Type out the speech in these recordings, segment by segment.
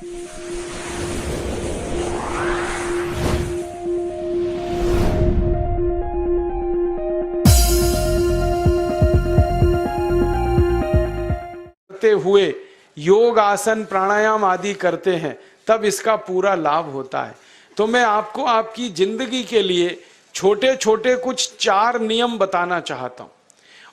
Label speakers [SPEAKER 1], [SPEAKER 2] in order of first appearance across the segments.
[SPEAKER 1] हुए योग आसन प्राणायाम आदि करते हैं तब इसका पूरा लाभ होता है। तो मैं आपको आपकी जिंदगी के लिए छोटे छोटे कुछ 4 नियम बताना चाहता हूं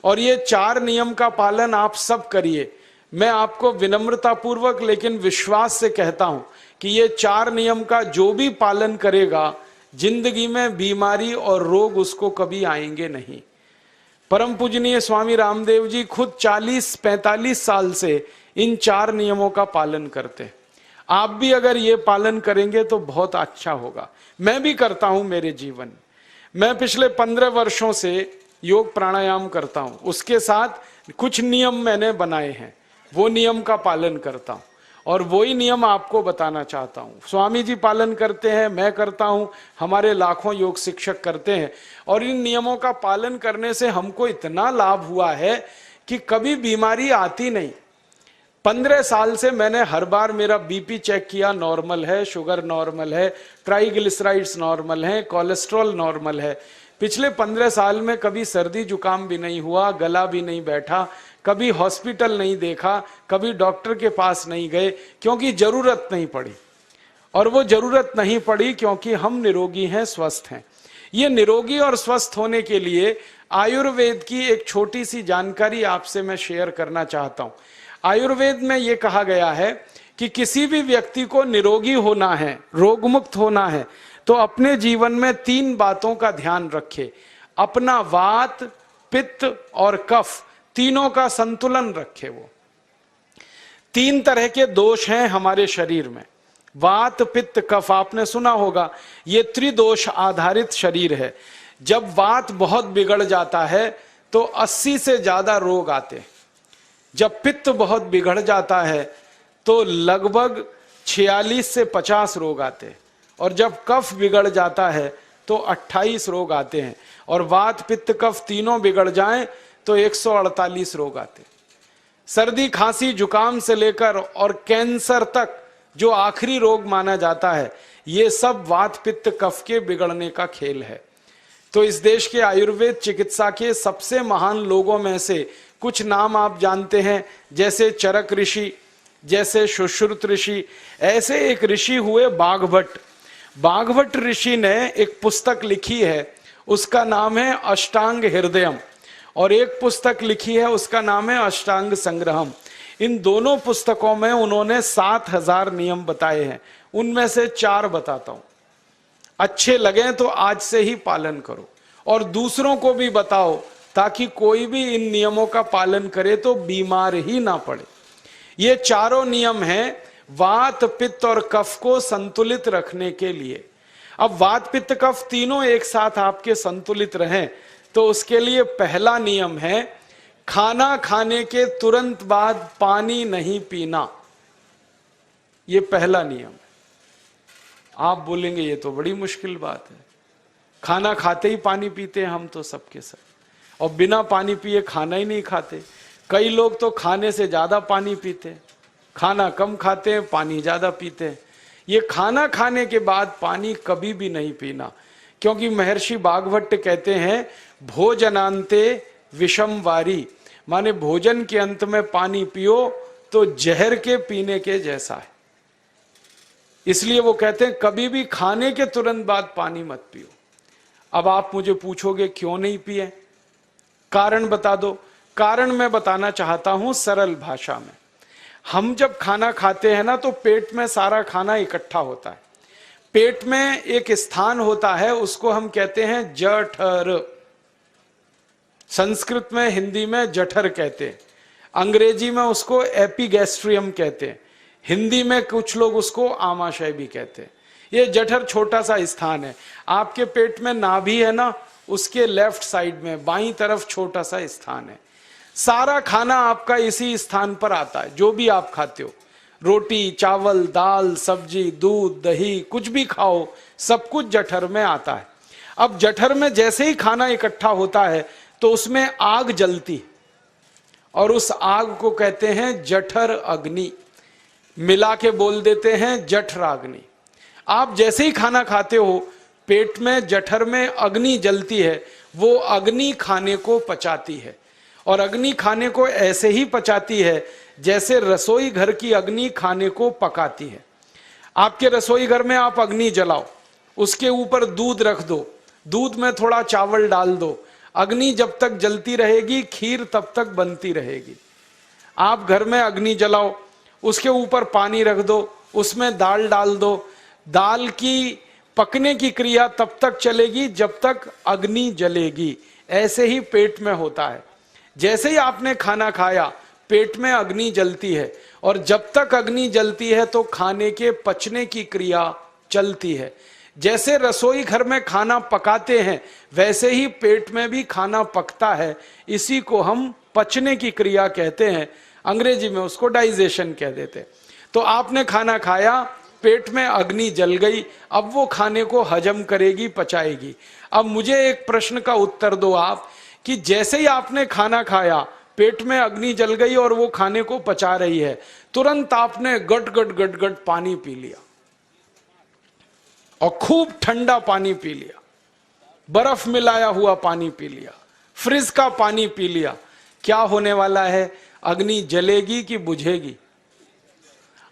[SPEAKER 1] और ये 4 नियम का पालन आप सब करिए। मैं आपको विनम्रतापूर्वक लेकिन विश्वास से कहता हूं कि ये 4 नियम का जो भी पालन करेगा जिंदगी में बीमारी और रोग उसको कभी आएंगे नहीं। परम पूजनीय स्वामी रामदेव जी खुद 40-45 साल से इन 4 नियमों का पालन करते हैं। आप भी अगर ये पालन करेंगे तो बहुत अच्छा होगा। मैं भी करता हूं मेरे जीवन। मैं पिछले 15 वर्षों से योग प्राणायाम करता हूं, उसके साथ कुछ नियम मैंने बनाए हैं, वो नियम का पालन करता हूं और वही नियम आपको बताना चाहता हूं। स्वामी जी पालन करते हैं, मैं करता हूं, हमारे लाखों योग शिक्षक करते हैं और इन नियमों का पालन करने से हमको इतना लाभ हुआ है कि कभी बीमारी आती नहीं। 15 साल से मैंने हर बार मेरा बीपी चेक किया, नॉर्मल है, शुगर नॉर्मल है, ट्राइग्लिसराइड्स नॉर्मल है, कोलेस्ट्रॉल नॉर्मल है। पिछले 15 साल में कभी सर्दी जुकाम भी नहीं हुआ, गला भी नहीं बैठा, कभी हॉस्पिटल नहीं देखा, कभी डॉक्टर के पास नहीं गए, क्योंकि जरूरत नहीं पड़ी। और वो जरूरत नहीं पड़ी क्योंकि हम निरोगी हैं, स्वस्थ हैं। ये निरोगी और स्वस्थ होने के लिए आयुर्वेद की एक छोटी सी जानकारी आपसे मैं शेयर करना चाहता हूं। आयुर्वेद में ये कहा गया है कि किसी भी व्यक्ति को निरोगी होना है, रोगमुक्त होना है, तो अपने जीवन में 3 बातों का ध्यान रखे। अपना वात, पित्त और कफ तीनों का संतुलन रखे। वो 3 तरह के दोष हैं हमारे शरीर में, वात, पित्त, कफ। आपने सुना होगा ये त्रिदोष आधारित शरीर है। जब वात बहुत बिगड़ जाता है तो 80 से ज्यादा रोग आते हैं। जब पित्त बहुत बिगड़ जाता है तो लगभग 46 से 50 रोग आते हैं और जब कफ बिगड़ जाता है तो 28 रोग आते हैं और वात, पित्त, कफ तीनों बिगड़ जाएं तो 148 रोग आते हैं। सर्दी, खांसी, जुकाम से लेकर और कैंसर तक जो आखिरी रोग माना जाता है, ये सब वात, पित्त, कफ के बिगड़ने का खेल है। तो इस देश के आयुर्वेद चिकित्सा के सबसे महान लोगों में से कुछ नाम आप जानते हैं, जैसे चरक ऋषि, जैसे सुश्रुत ऋषि। ऐसे एक ऋषि हुए बाघभट्ट। बाघभट्ट ऋषि ने एक पुस्तक लिखी है, उसका नाम है अष्टांग हृदयम, और एक पुस्तक लिखी है उसका नाम है अष्टांग संग्रहम। इन दोनों पुस्तकों में उन्होंने 7000 नियम बताए हैं। उनमें से 4 बताता हूं, अच्छे लगे तो आज से ही पालन करो और दूसरों को भी बताओ ताकि कोई भी इन नियमों का पालन करे तो बीमार ही ना पड़े। ये चारों नियम हैं वात, पित्त और कफ को संतुलित रखने के लिए। अब वात, पित्त, कफ तीनों एक साथ आपके संतुलित रहें तो उसके लिए पहला नियम है खाना खाने के तुरंत बाद पानी नहीं पीना। ये पहला नियम है। आप बोलेंगे ये तो बड़ी मुश्किल बात है, खाना खाते ही पानी पीते हैं हम तो सबके सब, और बिना पानी पिए खाना ही नहीं खाते। कई लोग तो खाने से ज्यादा पानी पीते हैं, खाना कम खाते हैं, पानी ज्यादा पीते हैं। ये खाना खाने के बाद पानी कभी भी नहीं पीना, क्योंकि महर्षि बाघभट्ट कहते हैं भोजनांते विषम वारी, माने भोजन के अंत में पानी पियो तो जहर के पीने के जैसा है। इसलिए वो कहते हैं कभी भी खाने के तुरंत बाद पानी मत पियो। अब आप मुझे पूछोगे क्यों नहीं पिए, कारण बता दो। कारण मैं बताना चाहता हूं सरल भाषा में। हम जब खाना खाते हैं ना तो पेट में सारा खाना इकट्ठा होता है। पेट में एक स्थान होता है, उसको हम कहते हैं जठर। संस्कृत में, हिंदी में जठर कहते हैं, अंग्रेजी में उसको एपिगैस्ट्रियम कहते हैं, हिंदी में कुछ लोग उसको आमाशय भी कहते हैं। ये जठर छोटा सा स्थान है। आपके पेट में नाभि है ना, उसके लेफ्ट साइड में बाईं तरफ छोटा सा स्थान है। सारा खाना आपका इसी स्थान पर आता है। जो भी आप खाते हो, रोटी, चावल, दाल, सब्जी, दूध, दही, कुछ भी खाओ, सब कुछ जठर में आता है। अब जठर में जैसे ही खाना इकट्ठा होता है तो उसमें आग जलती और उस आग को कहते हैं जठर अग्नि। मिला के बोल देते हैं जठराग्नि। आप जैसे ही खाना खाते हो, पेट में जठर में अग्नि जलती है, वो अग्नि खाने को पचाती है। और अग्नि खाने को ऐसे ही पचाती है जैसे रसोई घर की अग्नि खाने को पकाती है। आपके रसोई घर में आप अग्नि जलाओ, उसके ऊपर दूध रख दो, दूध में थोड़ा चावल डाल दो, अग्नि जब तक जलती रहेगी खीर तब तक बनती रहेगी। आप घर में अग्नि जलाओ, उसके ऊपर पानी रख दो, उसमें दाल डाल दो, दाल की पकने की क्रिया तब तक चलेगी जब तक अग्नि जलेगी। ऐसे ही पेट में होता है। जैसे ही आपने खाना खाया, पेट में अग्नि जलती है, और जब तक अग्नि जलती है तो खाने के पचने की क्रिया चलती है। जैसे रसोई घर में खाना पकाते हैं, वैसे ही पेट में भी खाना पकता है। इसी को हम पचने की क्रिया कहते हैं, अंग्रेजी में उसको डाइजेशन कह देते हैं। तो आपने खाना खाया, पेट में अग्नि जल गई, अब वो खाने को हजम करेगी, पचाएगी। अब मुझे एक प्रश्न का उत्तर दो आप, कि जैसे ही आपने खाना खाया, पेट में अग्नि जल गई और वो खाने को पचा रही है, तुरंत आपने गट गट गट गट पानी पी लिया, और खूब ठंडा पानी पी लिया, बर्फ मिलाया हुआ पानी पी लिया, फ्रिज का पानी पी लिया। क्या होने वाला है? अग्नि जलेगी कि बुझेगी?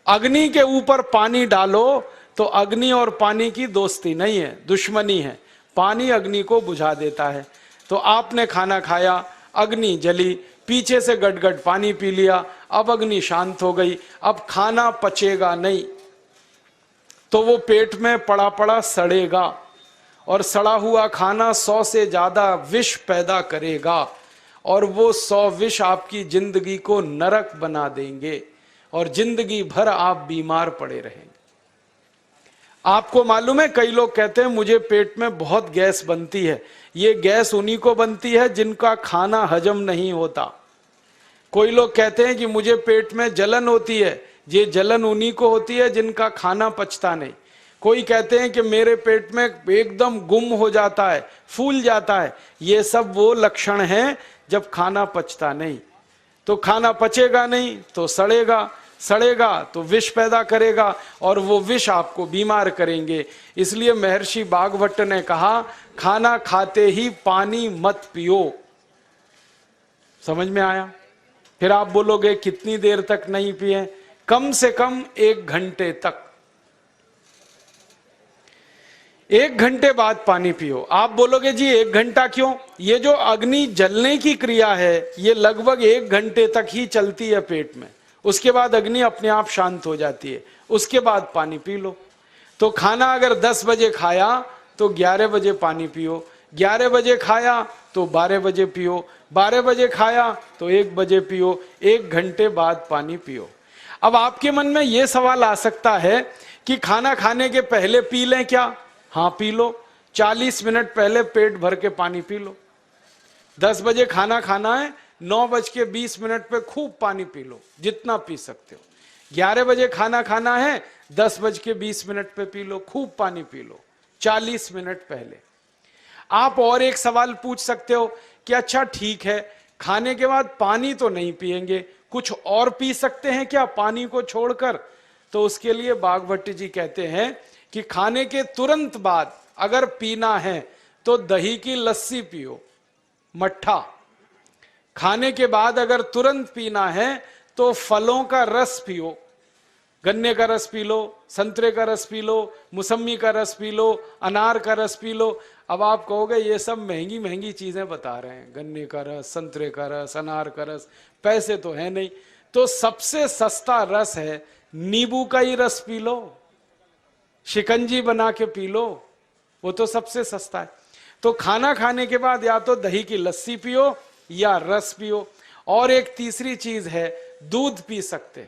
[SPEAKER 1] अग्नि के ऊपर पानी डालो तो अग्नि और पानी की दोस्ती नहीं है, दुश्मनी है। पानी अग्नि को बुझा देता है। तो आपने खाना खाया, अग्नि जली, पीछे से गटगट पानी पी लिया, अब अग्नि शांत हो गई, अब खाना पचेगा नहीं, तो वो पेट में पड़ा पड़ा सड़ेगा, और सड़ा हुआ खाना 100 से ज्यादा विष पैदा करेगा, और वो 100 विष आपकी जिंदगी को नरक बना देंगे, और जिंदगी भर आप बीमार पड़े रहेंगे। आपको मालूम है, कई लोग कहते हैं मुझे पेट में बहुत गैस बनती है। ये गैस उन्हीं को बनती है जिनका खाना हजम नहीं होता। कोई लोग कहते हैं कि मुझे पेट में जलन होती है, ये जलन उन्हीं को होती है जिनका खाना पचता नहीं। कोई कहते हैं कि मेरे पेट में एकदम गुम हो जाता है, फूल जाता है, ये सब वो लक्षण हैं जब खाना पचता नहीं। तो खाना पचेगा नहीं तो सड़ेगा, सड़ेगा तो विष पैदा करेगा, और वो विष आपको बीमार करेंगे। इसलिए महर्षि बागभट्ट ने कहा, खाना खाते ही पानी मत पियो। समझ में आया? फिर आप बोलोगे कितनी देर तक नहीं पिए? कम से कम 1 घंटे तक। 1 घंटे बाद पानी पियो। आप बोलोगे जी 1 घंटा क्यों? ये जो अग्नि जलने की क्रिया है, ये लगभग 1 घंटे तक ही चलती है पेट में। उसके बाद अग्नि अपने आप शांत हो जाती है, उसके बाद पानी पी लो। तो खाना अगर 10 बजे खाया तो 11 बजे पानी पियो, 11 बजे खाया तो 12 बजे पियो, 12 बजे खाया तो 1 बजे पियो, 1 घंटे बाद पानी पियो। अब आपके मन में यह सवाल आ सकता है कि खाना खाने के पहले पी लें क्या? हाँ पी लो, 40 मिनट पहले पेट भर के पानी पी लो। 10 बजे खाना खाना है, 9:20 पे खूब पानी पी लो, जितना पी सकते हो। 11 बजे खाना खाना है, 10:20 पे पी लो, खूब पानी पी लो, 40 मिनट पहले। आप और एक सवाल पूछ सकते हो कि अच्छा ठीक है, खाने के बाद पानी तो नहीं पिएंगे, कुछ और पी सकते हैं क्या पानी को छोड़कर? तो उसके लिए बागभट्ट जी कहते हैं कि खाने के तुरंत बाद अगर पीना है तो दही की लस्सी पियो, मट्ठा। खाने के बाद अगर तुरंत पीना है तो फलों का रस पियो, गन्ने का रस पी लो, संतरे का रस पी लो, मौसमी का रस पी लो, अनार का रस पी लो। अब आप कहोगे ये सब महंगी महंगी चीजें बता रहे हैं, गन्ने का रस, संतरे का रस, अनार का रस, पैसे तो है नहीं। तो सबसे सस्ता रस है नींबू का ही रस पी लो, शिकंजी बना के पी लो, वो तो सबसे सस्ता है। तो खाना खाने के बाद या तो दही की लस्सी पियो या रस पियो। और एक तीसरी चीज है, दूध पी सकते।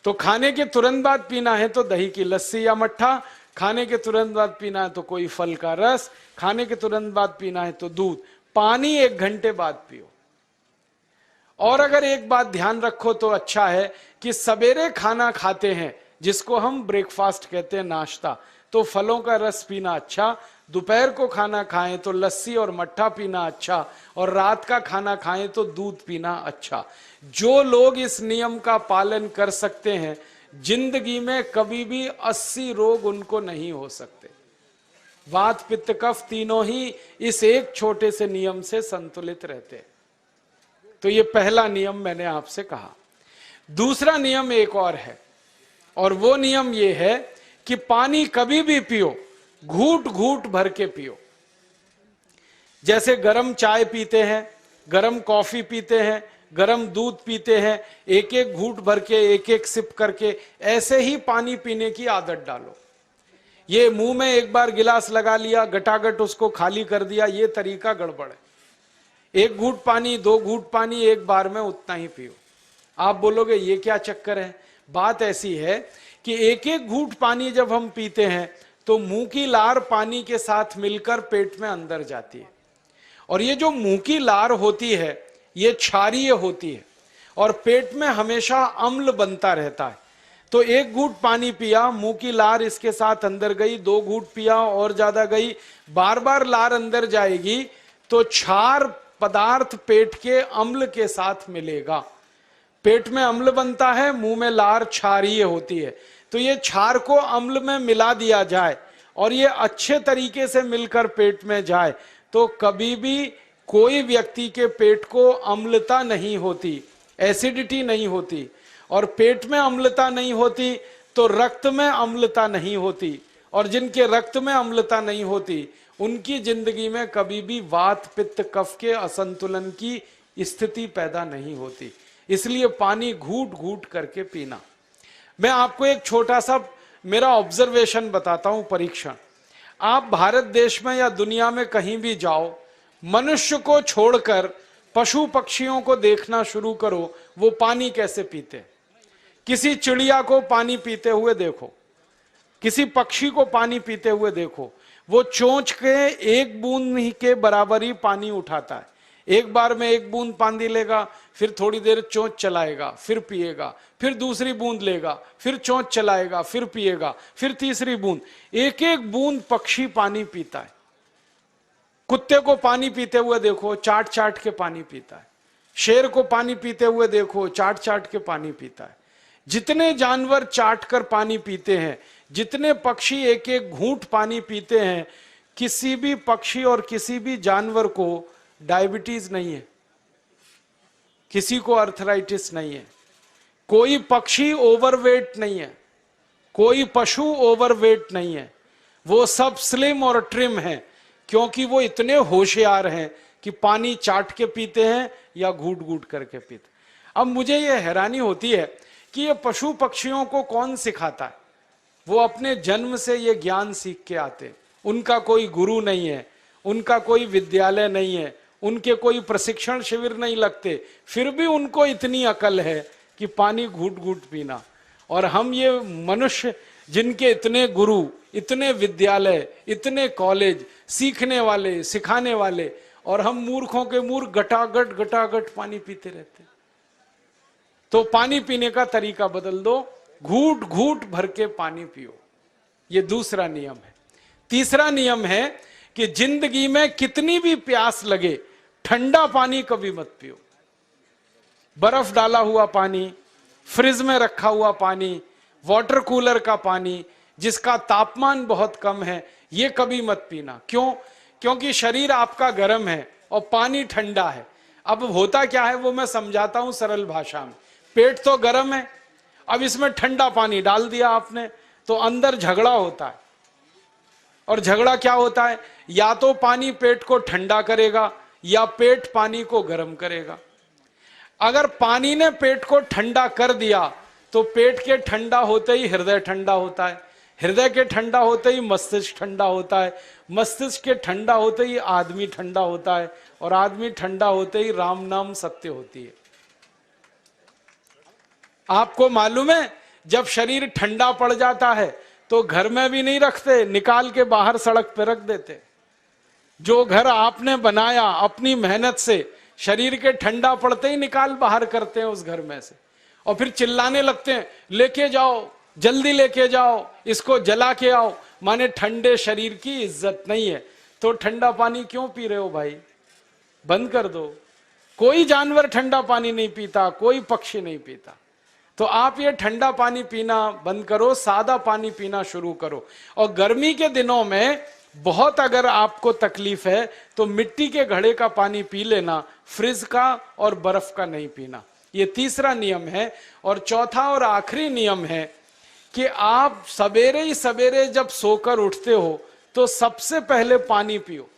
[SPEAKER 1] तो खाने के तुरंत बाद पीना है तो दही की लस्सी या मट्ठा, खाने के तुरंत बाद पीना है तो कोई फल का रस, खाने के तुरंत बाद पीना है तो दूध। पानी 1 घंटे बाद पियो। और अगर एक बात ध्यान रखो तो अच्छा है कि सवेरे खाना खाते हैं, जिसको हम ब्रेकफास्ट कहते हैं, नाश्ता, तो फलों का रस पीना अच्छा, दोपहर को खाना खाएं तो लस्सी और मट्ठा पीना अच्छा, और रात का खाना खाएं तो दूध पीना अच्छा। जो लोग इस नियम का पालन कर सकते हैं, जिंदगी में कभी भी 80 रोग उनको नहीं हो सकते। वात पित्त कफ तीनों ही इस एक छोटे से नियम से संतुलित रहते हैं। तो ये पहला नियम मैंने आपसे कहा। दूसरा नियम एक और है, और वो नियम ये है कि पानी कभी भी पियो, घूट घूट भर के पियो। जैसे गरम चाय पीते हैं, गरम कॉफी पीते हैं, गरम दूध पीते हैं, एक एक घूट भर के, एक एक सिप करके, ऐसे ही पानी पीने की आदत डालो। ये मुंह में एक बार गिलास लगा लिया, गटागट उसको खाली कर दिया, ये तरीका गड़बड़ है। एक घूट पानी, 2 घूट पानी एक बार में उतना ही पियो। आप बोलोगे ये क्या चक्कर है? बात ऐसी है कि एक एक घूट पानी जब हम पीते हैं तो मुंह की लार पानी के साथ मिलकर पेट में अंदर जाती है, और ये जो मुंह की लार होती है ये क्षारीय होती है, और पेट में हमेशा अम्ल बनता रहता है। तो एक घूट पानी पिया, मुंह की लार इसके साथ अंदर गई, 2 घूट पिया और ज्यादा गई, बार बार लार अंदर जाएगी तो क्षार पदार्थ पेट के अम्ल के साथ मिलेगा। पेट में अम्ल बनता है, मुंह में लार क्षारीय होती है। तो ये क्षार को अम्ल में मिला दिया जाए और ये अच्छे तरीके से मिलकर पेट में जाए तो कभी भी कोई व्यक्ति के पेट को अम्लता नहीं होती, एसिडिटी नहीं होती। और पेट में अम्लता नहीं होती तो रक्त में अम्लता नहीं होती, और जिनके रक्त में अम्लता नहीं होती उनकी जिंदगी में कभी भी वात पित्त कफ के असंतुलन की स्थिति पैदा नहीं होती। इसलिए पानी घूट घूट करके पीना। मैं आपको एक छोटा सा मेरा ऑब्जर्वेशन बताता हूं, परीक्षण। आप भारत देश में या दुनिया में कहीं भी जाओ, मनुष्य को छोड़कर पशु पक्षियों को देखना शुरू करो, वो पानी कैसे पीते। किसी चिड़िया को पानी पीते हुए देखो, किसी पक्षी को पानी पीते हुए देखो, वो चोंच के एक बूंद ही के बराबर ही पानी उठाता है। एक बार में एक बूंद पानी लेगा, फिर थोड़ी देर चोंच चलाएगा, फिर पिएगा, फिर दूसरी बूंद लेगा, फिर चोंच चलाएगा, फिर पिएगा, फिर तीसरी बूंद। एक एक बूंद पक्षी पानी पीता है। कुत्ते को पानी पीते हुए देखो, चाट चाट के पानी पीता है। शेर को पानी पीते हुए देखो, चाट चाट के पानी पीता है। जितने जानवर चाट कर पानी पीते हैं, जितने पक्षी एक एक घूंट पानी पीते हैं, किसी भी पक्षी और किसी भी जानवर को डायबिटीज नहीं है, किसी को अर्थराइटिस नहीं है, कोई पक्षी ओवरवेट नहीं है, कोई पशु ओवरवेट नहीं है। वो सब स्लिम और ट्रिम है, क्योंकि वो इतने होशियार हैं कि पानी चाट के पीते हैं या घूट घूट करके पीते। अब मुझे ये हैरानी होती है कि ये पशु पक्षियों को कौन सिखाता है? वो अपने जन्म से ये ज्ञान सीख के आते। उनका कोई गुरु नहीं है, उनका कोई विद्यालय नहीं है, उनके कोई प्रशिक्षण शिविर नहीं लगते, फिर भी उनको इतनी अकल है कि पानी घूट घूट पीना। और हम ये मनुष्य जिनके इतने गुरु, इतने विद्यालय, इतने कॉलेज, सीखने वाले, सिखाने वाले, और हम मूर्खों के मूर्ख गटागट गटागट पानी पीते रहते। तो पानी पीने का तरीका बदल दो, घूट घूट भर के पानी पियो। ये दूसरा नियम है। तीसरा नियम है कि जिंदगी में कितनी भी प्यास लगे, ठंडा पानी कभी मत पियो। बर्फ डाला हुआ पानी, फ्रिज में रखा हुआ पानी, वाटर कूलर का पानी जिसका तापमान बहुत कम है, ये कभी मत पीना। क्यों? क्योंकि शरीर आपका गर्म है और पानी ठंडा है। अब होता क्या है वो मैं समझाता हूं सरल भाषा में। पेट तो गर्म है, अब इसमें ठंडा पानी डाल दिया आपने तो अंदर झगड़ा होता है। और झगड़ा क्या होता है? या तो पानी पेट को ठंडा करेगा या पेट पानी को गर्म करेगा। अगर पानी ने पेट को ठंडा कर दिया तो पेट के ठंडा होते ही हृदय ठंडा होता है, हृदय के ठंडा होते ही मस्तिष्क ठंडा होता है, मस्तिष्क के ठंडा होते ही आदमी ठंडा होता है, और आदमी ठंडा होते ही राम नाम सत्य होती है। आपको मालूम है जब शरीर ठंडा पड़ जाता है तो घर में भी नहीं रखते, निकाल के बाहर सड़क पे रख देते। जो घर आपने बनाया अपनी मेहनत से, शरीर के ठंडा पड़ते ही निकाल बाहर करते हैं उस घर में से, और फिर चिल्लाने लगते हैं लेके जाओ, जल्दी लेके जाओ, इसको जला के आओ। माने ठंडे शरीर की इज्जत नहीं है। तो ठंडा पानी क्यों पी रहे हो भाई, बंद कर दो। कोई जानवर ठंडा पानी नहीं पीता, कोई पक्षी नहीं पीता। तो आप ये ठंडा पानी पीना बंद करो, सादा पानी पीना शुरू करो। और गर्मी के दिनों में बहुत अगर आपको तकलीफ है तो मिट्टी के घड़े का पानी पी लेना, फ्रिज का और बर्फ का नहीं पीना। ये तीसरा नियम है। और चौथा और आखिरी नियम है कि आप सवेरे ही सवेरे जब सोकर उठते हो तो सबसे पहले पानी पियो।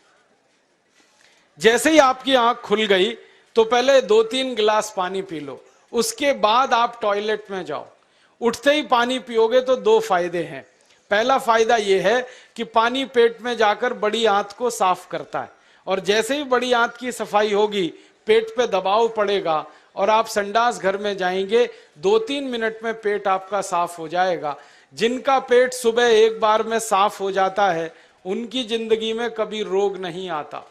[SPEAKER 1] जैसे ही आपकी आंख खुल गई तो पहले 2-3 गिलास पानी पी लो, उसके बाद आप टॉयलेट में जाओ। उठते ही पानी पियोगे तो 2 फायदे हैं। पहला फायदा यह है कि पानी पेट में जाकर बड़ी आंत को साफ करता है, और जैसे ही बड़ी आंत की सफाई होगी पेट पे दबाव पड़ेगा और आप संडास घर में जाएंगे, 2-3 मिनट में पेट आपका साफ हो जाएगा। जिनका पेट सुबह एक बार में साफ हो जाता है उनकी जिंदगी में कभी रोग नहीं आता।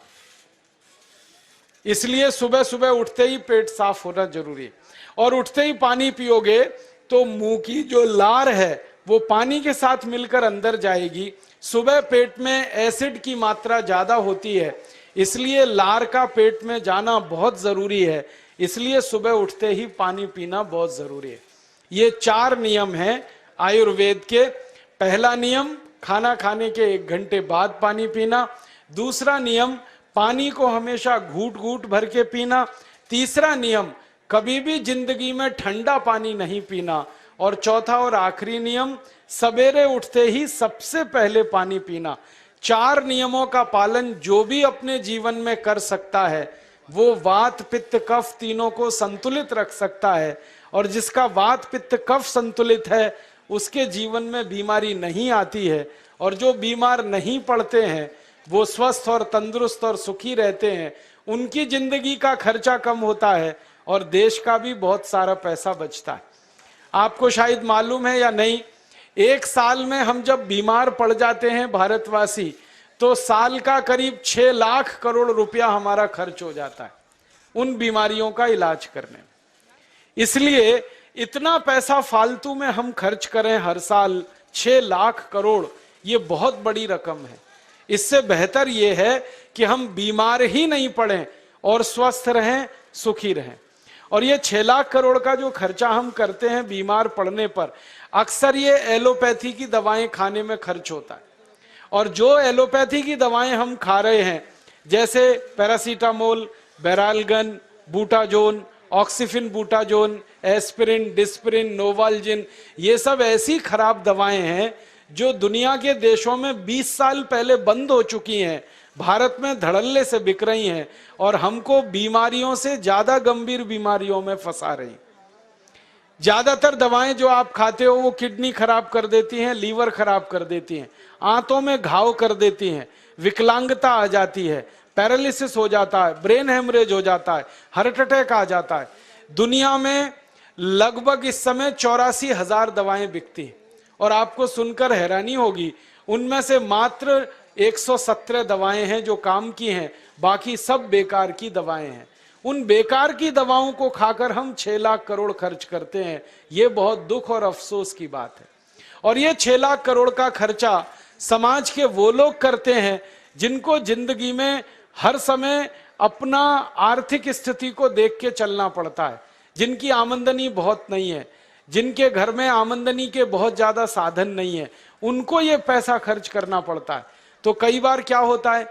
[SPEAKER 1] इसलिए सुबह सुबह उठते ही पेट साफ होना जरूरी है। और उठते ही पानी पियोगे तो मुंह की जो लार है वो पानी के साथ मिलकर अंदर जाएगी। सुबह पेट में एसिड की मात्रा ज्यादा होती है, इसलिए लार का पेट में जाना बहुत जरूरी है। इसलिए सुबह उठते ही पानी पीना बहुत जरूरी है। ये 4 नियम हैं आयुर्वेद के। पहला नियम, खाना खाने के 1 घंटे बाद पानी पीना। दूसरा नियम, पानी को हमेशा घूट घूट भर के पीना। तीसरा नियम, कभी भी जिंदगी में ठंडा पानी नहीं पीना। और चौथा और आखिरी नियम, सवेरे उठते ही सबसे पहले पानी पीना। 4 नियमों का पालन जो भी अपने जीवन में कर सकता है वो वात पित्त कफ तीनों को संतुलित रख सकता है। और जिसका वात पित्त कफ संतुलित है उसके जीवन में बीमारी नहीं आती है। और जो बीमार नहीं पड़ते हैं वो स्वस्थ और तंदुरुस्त और सुखी रहते हैं। उनकी जिंदगी का खर्चा कम होता है और देश का भी बहुत सारा पैसा बचता है। आपको शायद मालूम है या नहीं, 1 साल में हम जब बीमार पड़ जाते हैं भारतवासी तो साल का करीब 6 लाख करोड़ रुपया हमारा खर्च हो जाता है उन बीमारियों का इलाज करने में। इसलिए इतना पैसा फालतू में हम खर्च करें हर साल 6 लाख करोड़, ये बहुत बड़ी रकम है। इससे बेहतर ये है कि हम बीमार ही नहीं पड़ें और स्वस्थ रहें, सुखी रहें। और ये 6 लाख करोड़ का जो खर्चा हम करते हैं बीमार पड़ने पर, अक्सर ये एलोपैथी की दवाएं खाने में खर्च होता है। और जो एलोपैथी की दवाएं हम खा रहे हैं जैसे paracetamol, Baralgan, Butazone, oxyphenbutazone, aspirin, Disprin, Novalgin, ये सब ऐसी खराब दवाएं हैं जो दुनिया के देशों में 20 साल पहले बंद हो चुकी हैं, भारत में धड़ल्ले से बिक रही हैं और हमको बीमारियों से ज्यादा गंभीर बीमारियों में फंसा रही। ज्यादातर दवाएं जो आप खाते हो वो किडनी खराब कर देती हैं, लीवर खराब कर देती हैं, आंतों में घाव कर देती हैं, विकलांगता आ जाती है, पैरालिसिस हो जाता है, ब्रेन हेमरेज हो जाता है, हार्ट अटैक आ जाता है। दुनिया में लगभग इस समय 84,000 दवाएं बिकती हैं और आपको सुनकर हैरानी होगी उनमें से मात्र 117 दवाएं हैं जो काम की हैं, बाकी सब बेकार की दवाएं हैं। उन बेकार की दवाओं को खाकर हम 6 लाख करोड़ खर्च करते हैं। ये बहुत दुख और अफसोस की बात है। और ये 6 लाख करोड़ का खर्चा समाज के वो लोग करते हैं जिनको जिंदगी में हर समय अपना आर्थिक स्थिति को देख के चलना पड़ता है, जिनकी आमदनी बहुत नहीं है, जिनके घर में आमदनी के बहुत ज्यादा साधन नहीं है, उनको ये पैसा खर्च करना पड़ता है। तो कई बार क्या होता है,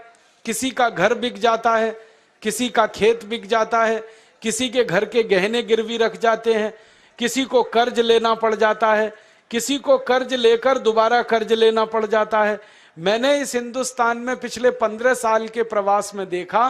[SPEAKER 1] किसी का घर बिक जाता है, किसी का खेत बिक जाता है, किसी के घर के गहने गिरवी रख जाते हैं, किसी को कर्ज लेना पड़ जाता है, किसी को कर्ज लेकर दोबारा कर्ज लेना पड़ जाता है। मैंने इस हिंदुस्तान में पिछले 15 साल के प्रवास में देखा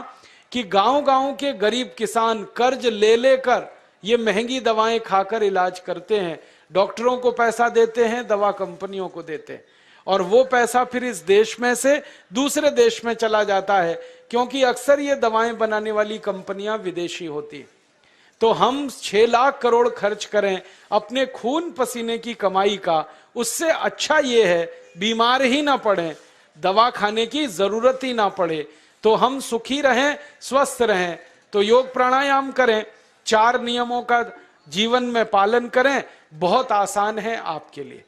[SPEAKER 1] कि गांव-गांव के गरीब किसान कर्ज ले लेकर ये महंगी दवाएं खाकर इलाज करते हैं, डॉक्टरों को पैसा देते हैं, दवा कंपनियों को देते हैं, और वो पैसा फिर इस देश में से दूसरे देश में चला जाता है, क्योंकि अक्सर ये दवाएं बनाने वाली कंपनियां विदेशी होती हैं। तो हम 6 लाख करोड़ खर्च करें अपने खून पसीने की कमाई का, उससे अच्छा ये है बीमार ही ना पड़े, दवा खाने की जरूरत ही ना पड़े, तो हम सुखी रहें, स्वस्थ रहें। तो योग प्राणायाम करें, 4 नियमों का जीवन में पालन करें, बहुत आसान है आपके लिए।